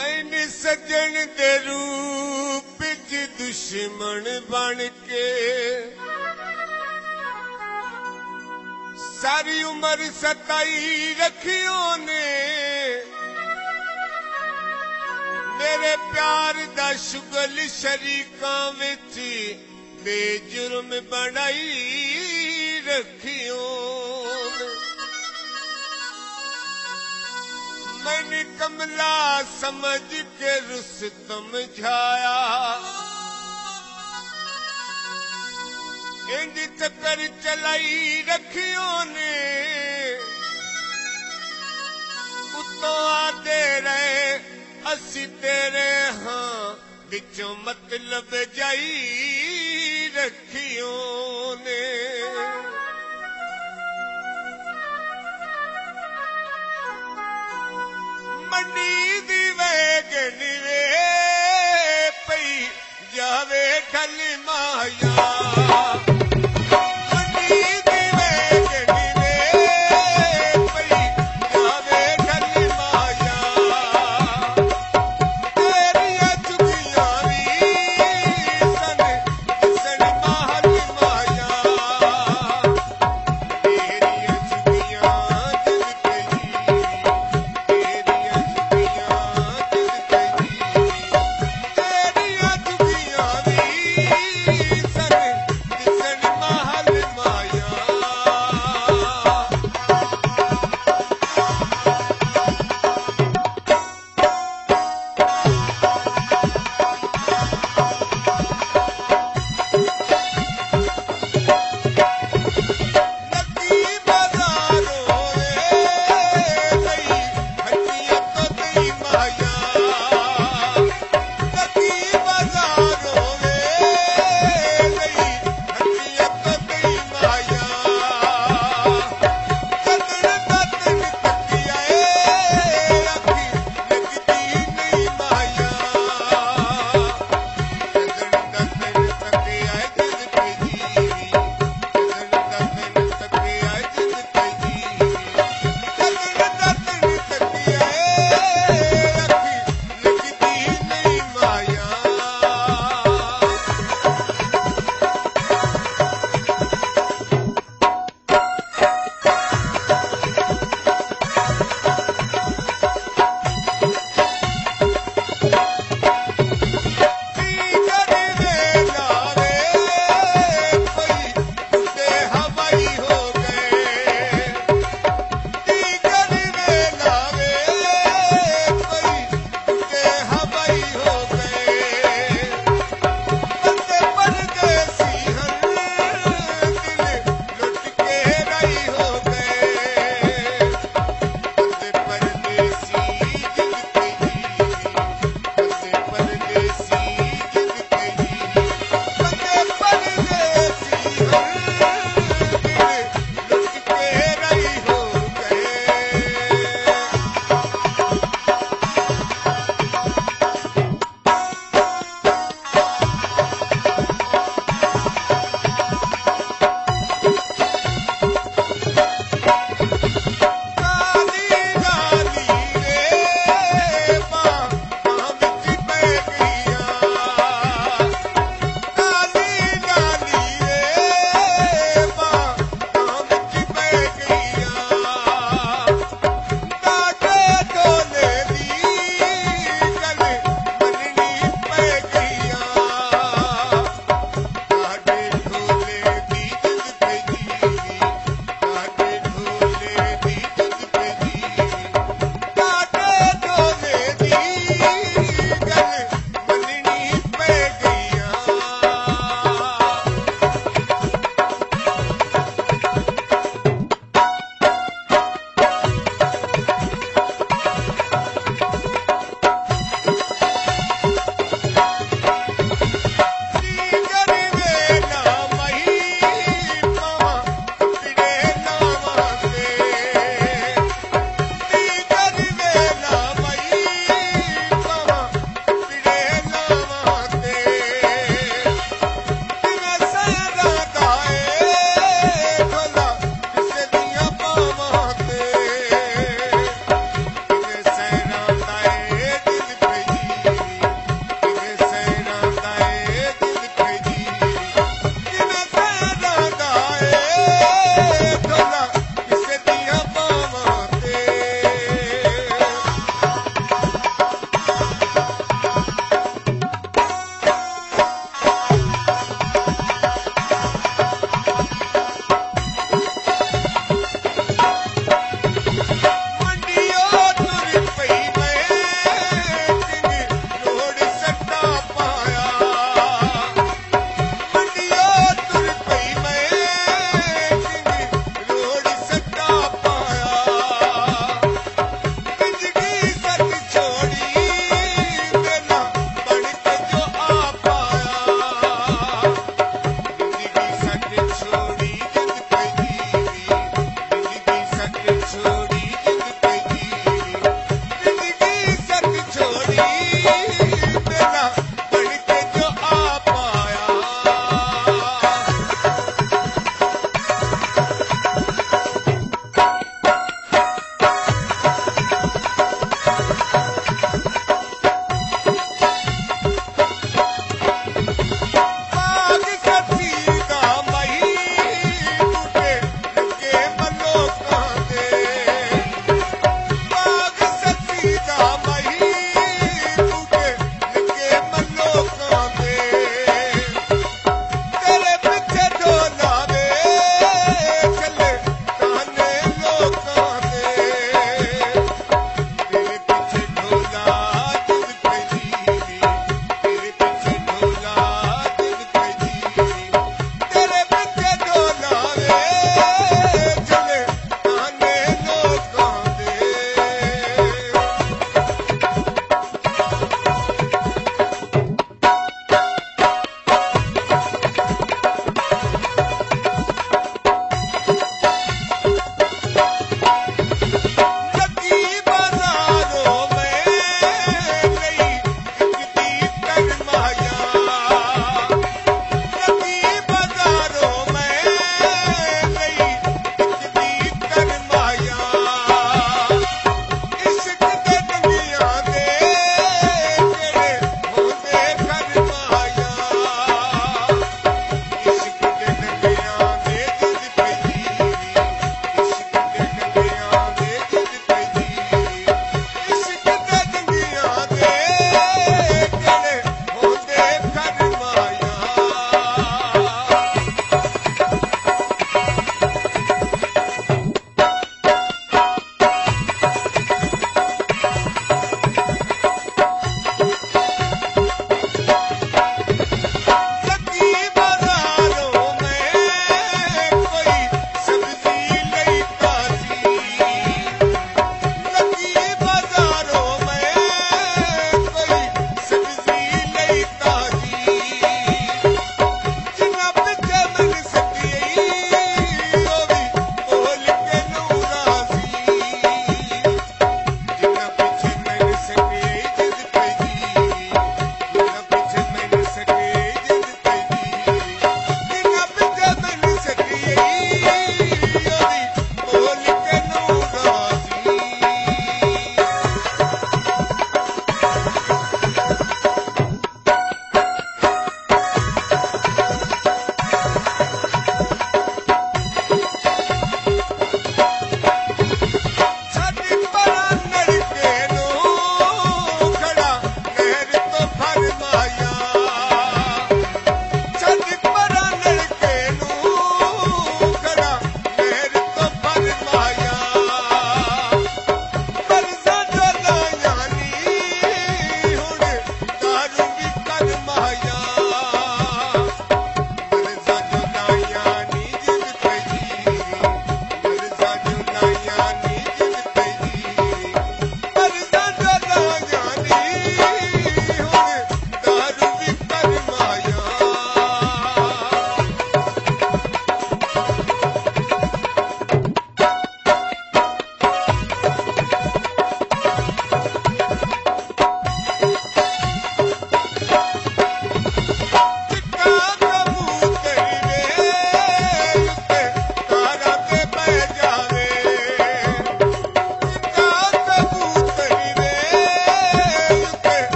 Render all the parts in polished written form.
मैंने सजन दे रूप च दुश्मन बन के सारी उम्र सताई रखियों ने मेरे प्यार दा शुगल शरीकां विच बेजुर्म बनाई रखियों मैंने कमला समझ के रुस्तम झाया इंज चक्कर चलाई रखियों ने उतो आते रहे असी तेरे हाँ बिचों मतलब जाई रखियों ने मंडी दी वेगन वे पई जावे ठल माया ਲੋਕਾਂ ਦੇ ਬਾਗ ਸੱਚੀ ਦਾ ਮਹੀ ਬੂਟੇ ਲੱਗੇ ਮਲੋਕਾਂ ਦੇ ਤੇਰੇ ਪਿੱਛੇ ਢੋਲਾ ਵੇ ਚੱਲੇ ਤਾਨੇ ਲੋਕਾਂ ਦੇ ਤੇਰੇ ਪਿੱਛੇ ਢੋਲਾ ਦਿਲ ਪੈਦੀ ਤੇਰੇ ਪਿੱਛੇ ਢੋਲਾ ਦਿਲ ਪੈਦੀ ਤੇਰੇ ਪਿੱਛੇ ਢੋਲਾ ਵੇ ਚੱਲੇ ਤਾਨੇ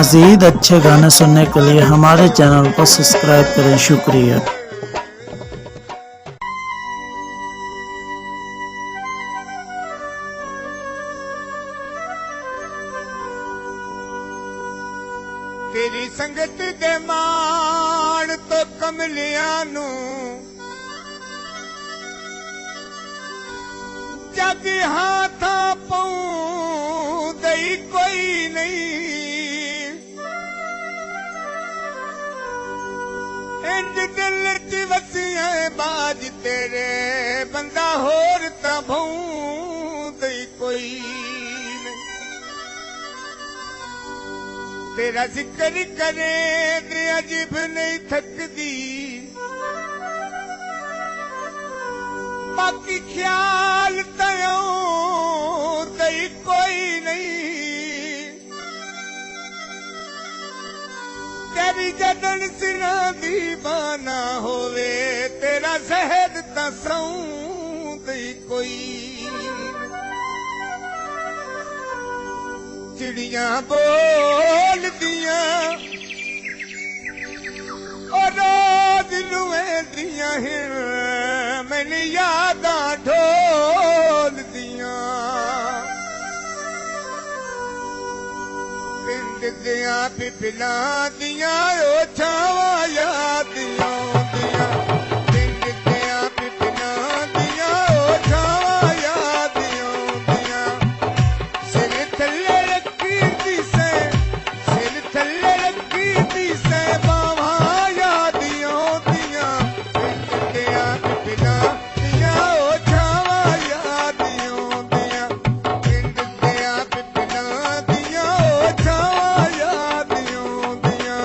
मज़ीद अच्छे गाने सुनने के लिए हमारे चैनल को सब्सक्राइब करें। शुक्रिया। तेरी संगत दे मान तो कमलियां नू जग हाथा पाऊं दई कोई नहीं। इंज दिल च वसिया बाज तेरे बंदा होर तां भाऊं दई कोई नहीं। तेरा जिक्र करे ते अजीब नहीं थकदी बाकी ख्याल तयो तई कोई नहीं। तेरी जदन सिरा दी बाना होवे तेरा जहर तां सऊं तई कोई। चिड़ियां बोल दिया और रोज लुए दिया हिर मैंने यादां ढोल दिया। पिंड दिया पिपला दिया ओ छावा याद आउंदियां। पिंड दिया पिपला दिया ओ छावा याद आउंदियां। सिर थल्ले रखी दी से सिर थल्ले रखी दी से बावा याद आउंदियां। पिंड दिया पिपला दिया ओ छावा याद आउंदियां। पिंड दिया पिपला दिया ओ छावा याद आउंदियां।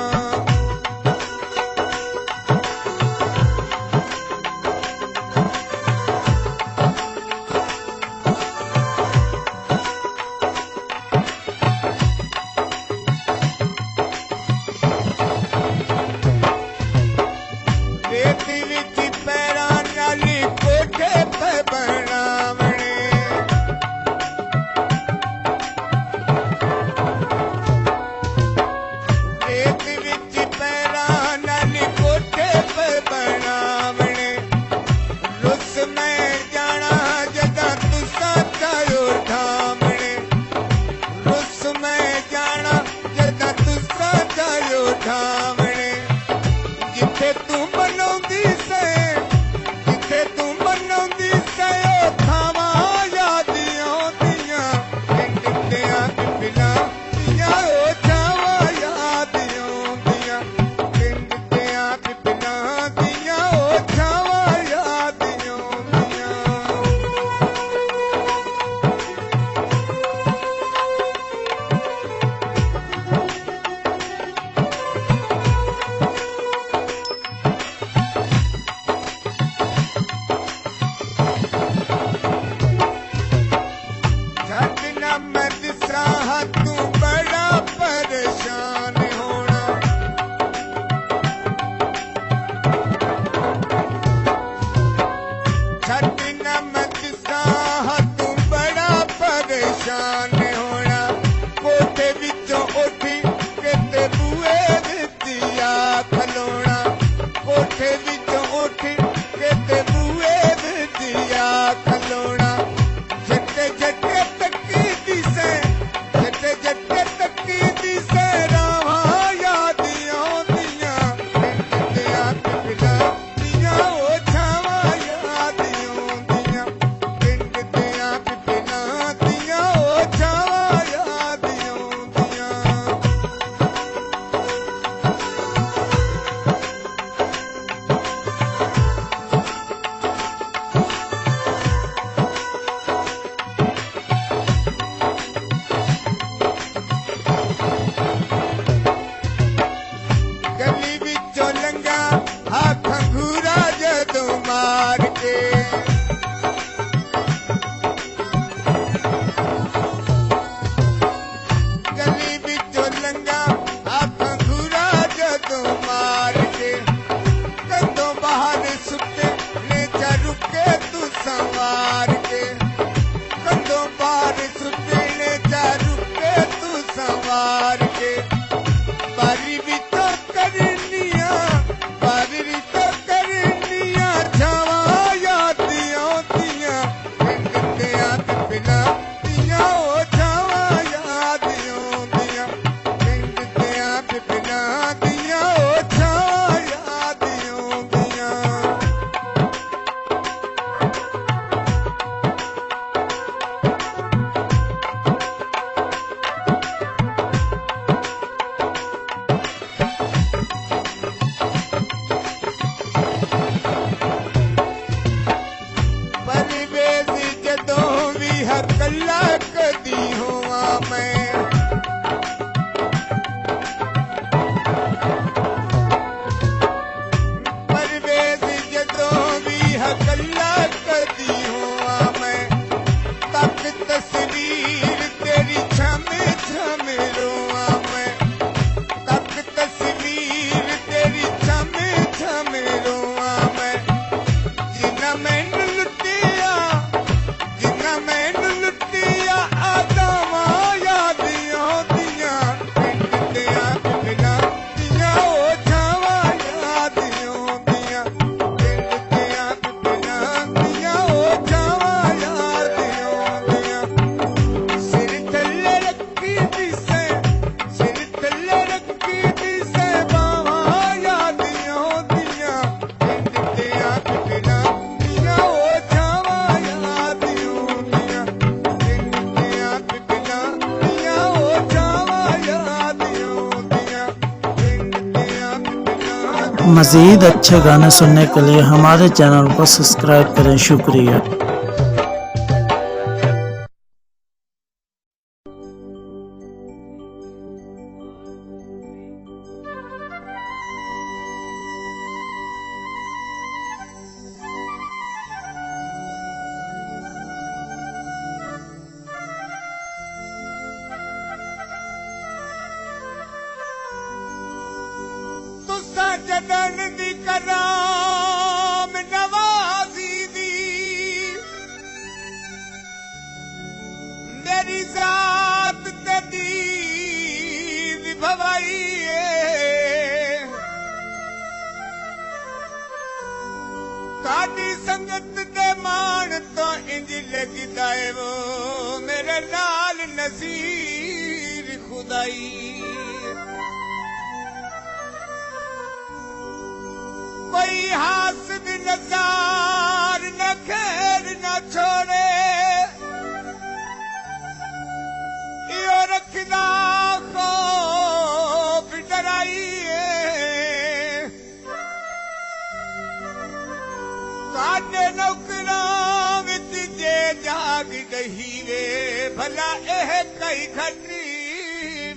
मज़ीद अच्छे गाने सुनने के लिए हमारे चैनल को सब्सक्राइब करें। शुक्रिया। तुसा जदन दी कराम नवाजी दी मेरी जात ते दीद भवाई ताड़ी संगत दे मान तो इंज लगदा है वो मेरे नाल नसीर खुदाई कोई हासिद नजार न खैर न छोड़े यो रखदा खौफ डराइए साडे नौकरां विच जे जाग गही वे भला एह कई घटी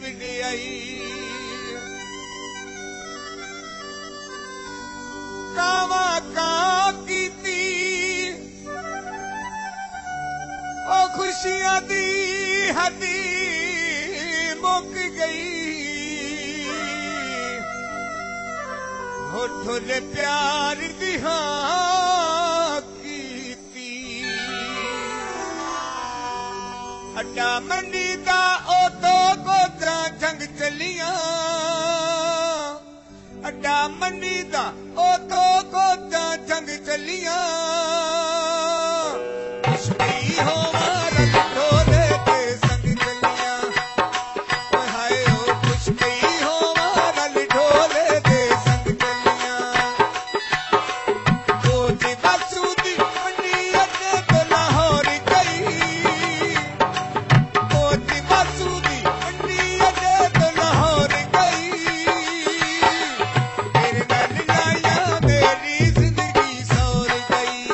विड़ाई कावा का कीती ओ खुशियां दी हदी मुक गई हो ठोले प्यार दी हाँ कीती अड्डा मंडी दा ओ तो गोदरा जंग चलियां अड्डा मंडी दा ओ तो गोदा जंग चलियां खुशकी होवार ढोले ते संग चलियां हाय ओ खुशकी होवार ढोले ते संग चलियां गोजी बासूदी मंडी अड्डे तो लाहौर गई गोजी बासूदी मंडी अड्डे तो लाहौर गई मेरी जिंदगी सौर गई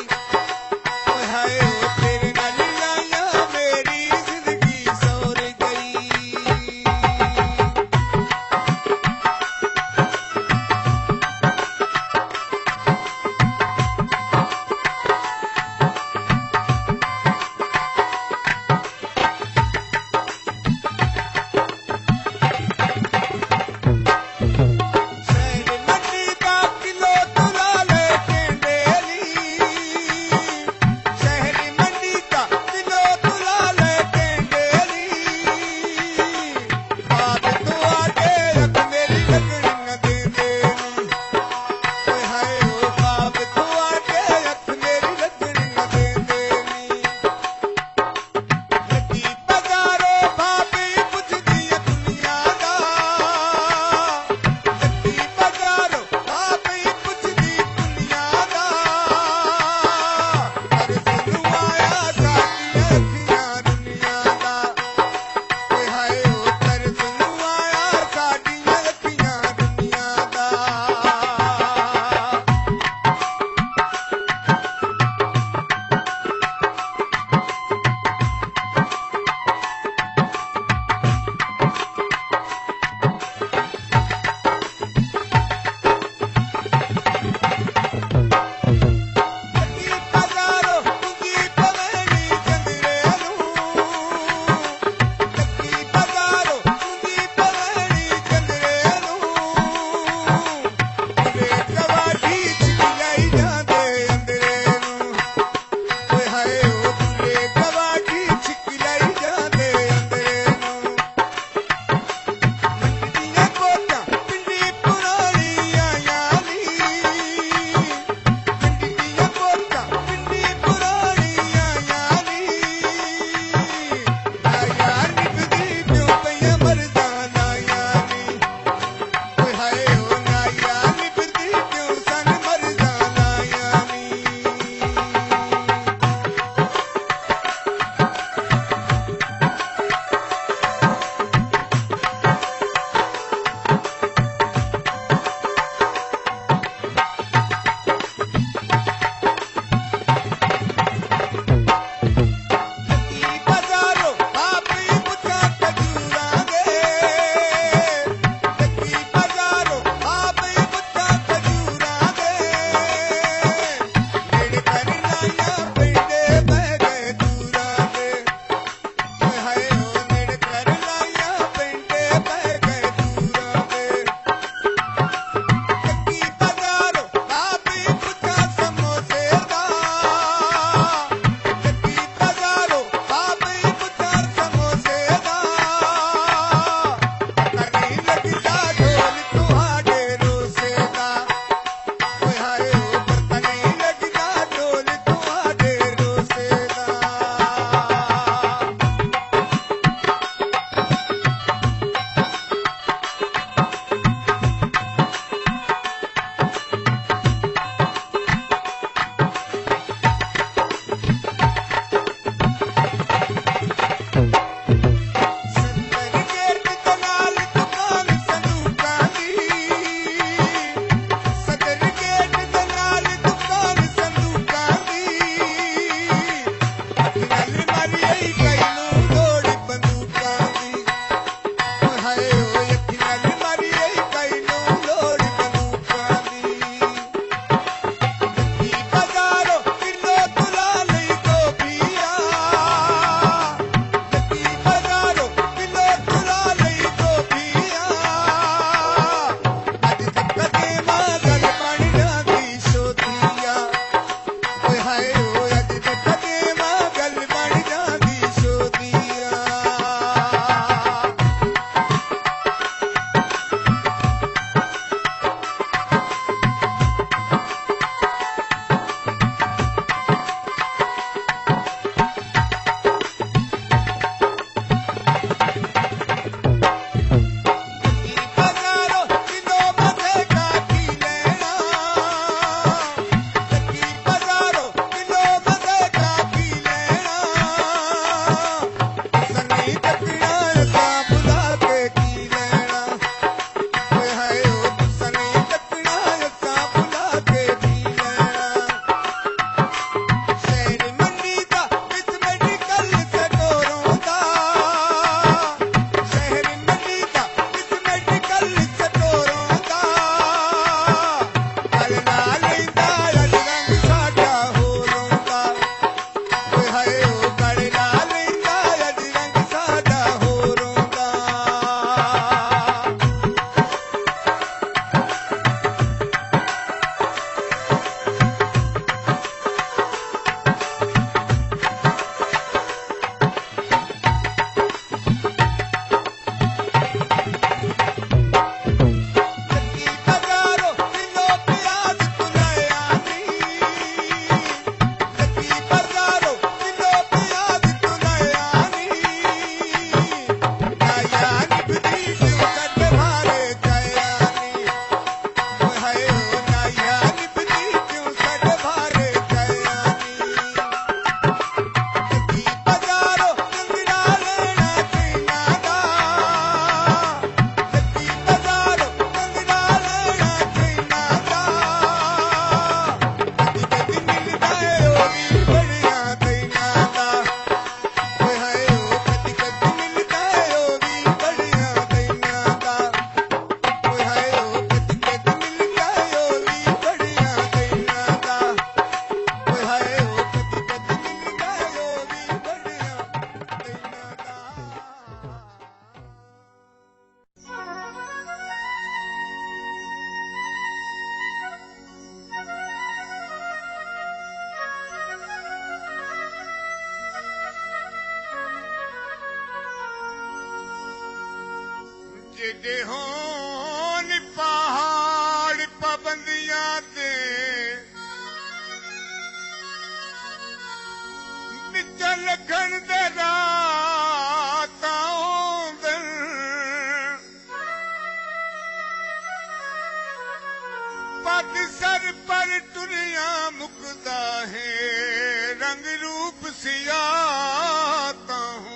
ਪਦ ਸਰ ਪਰ ਟੁਰਿਆ ਮੁਕਦਾ ਹੈ ਰੰਗ ਰੂਪ ਸਿਆਤਾ ਹੂੰ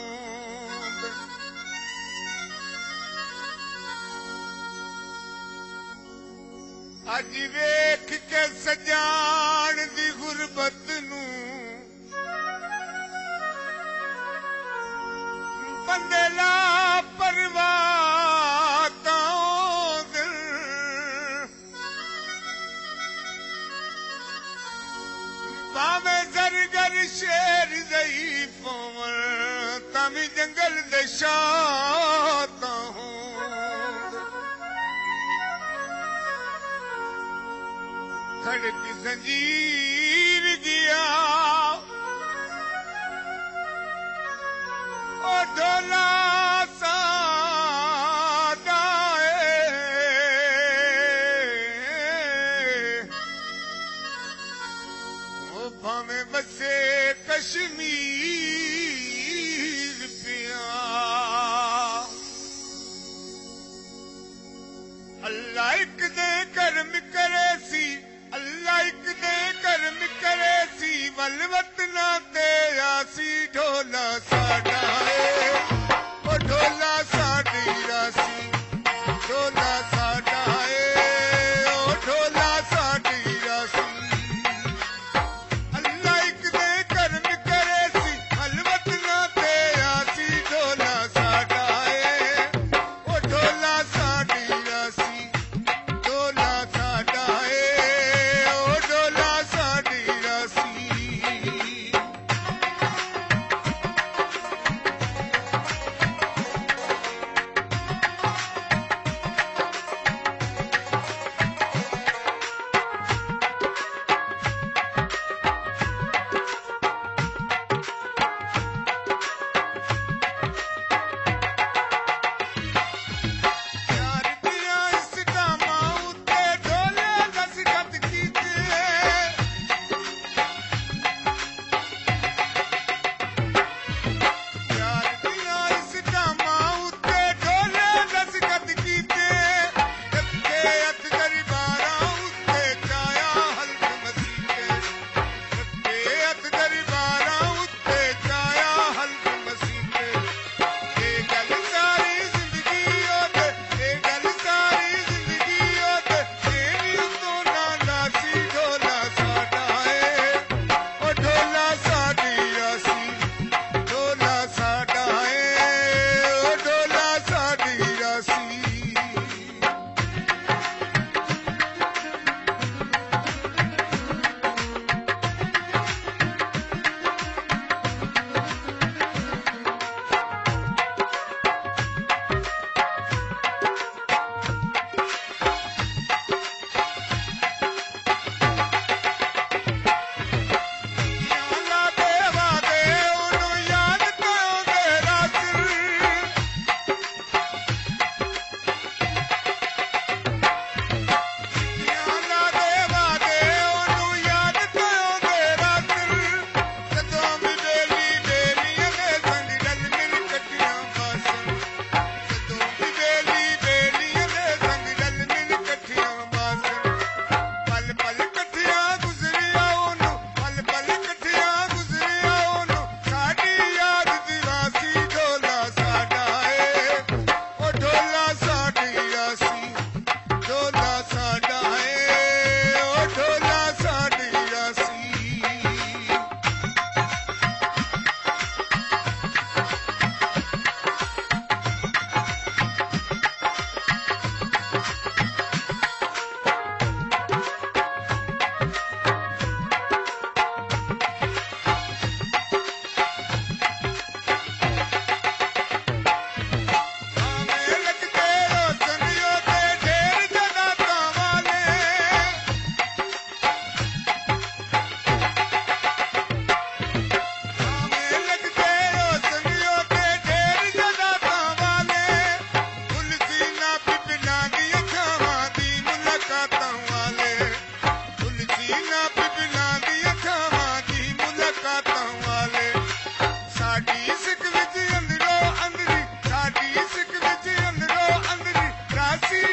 ਅੱਜ ਵੇਖ ਕੇ ਸਜਾਣ ਦੀ ਗੁਰਬਤ ਨੂੰ ਬੰਦੇ ਲਾ ਪਰਵਾਹ ਤਾਂ ਦਿਲ ਭਾਵੇਂ ਜ਼ਰਗਰ ਸ਼ੇਰ ਜ਼ਈਫ ਹੋਵਣ ਤਾਂ ਵੀ ਜੰਗਲ ਦੇ ਸ਼ਾਹ ਤਾਂ ਹੂੰ ਖੜਕ ਜ਼ੰਜੀਰ ਗਿਆ ਉਹ ਢੋਲਾ ਸਾਡਾ ਉਹ ਭਾਵੇਂ ਬਸੇ ਕਸ਼ਮੀਰ ਪਿਆ ਅੱਲਾ ਇੱਕ ਦੇ ਕਰਮ ਕਰੇ ਸੀ ਅੱਲਾ ਇੱਕ ਦੇ ਕਰਮ ਕਰੇ ਸੀ ਵੱਲ ਵਤਨਾ ਤੇ ਆਸੀ ਢੋਲਾ ਸਾਡਾ ਏ ਉਹ ਢੋਲਾ ਸਾਡੀ ਰਾਸੀ ਢੋਲਾ ਸਾਡਾ ਏ ਉਹ ਢੋਲਾ ਸਾਡੀ ਰਾਸੀ ਅੱਲਾ ਇੱਕ ਦੇ ਕਰਮ ਕਰੇ ਸੀ ਵੱਲ ਵਤਨਾ ਤੇ ਆਸੀ ਢੋਲਾ ਸਾਡਾ ਏ ਉਹ ਢੋਲਾ ਸਾਡੀ ਰਾਸੀ ਢੋਲਾ ਸਾਡਾ ਏ ਸਾਡੀ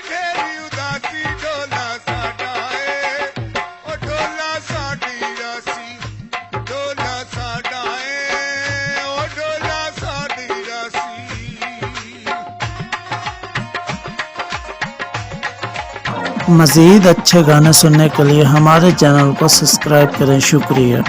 ਢੇਰੀ ਉਦਾਸੀ ਢੋਲਾ ਸਾਡਾ ਏ मज़ीद अच्छे गाने सुनने के लिए हमारे चैनल को सब्सक्राइब करें। शुक्रिया।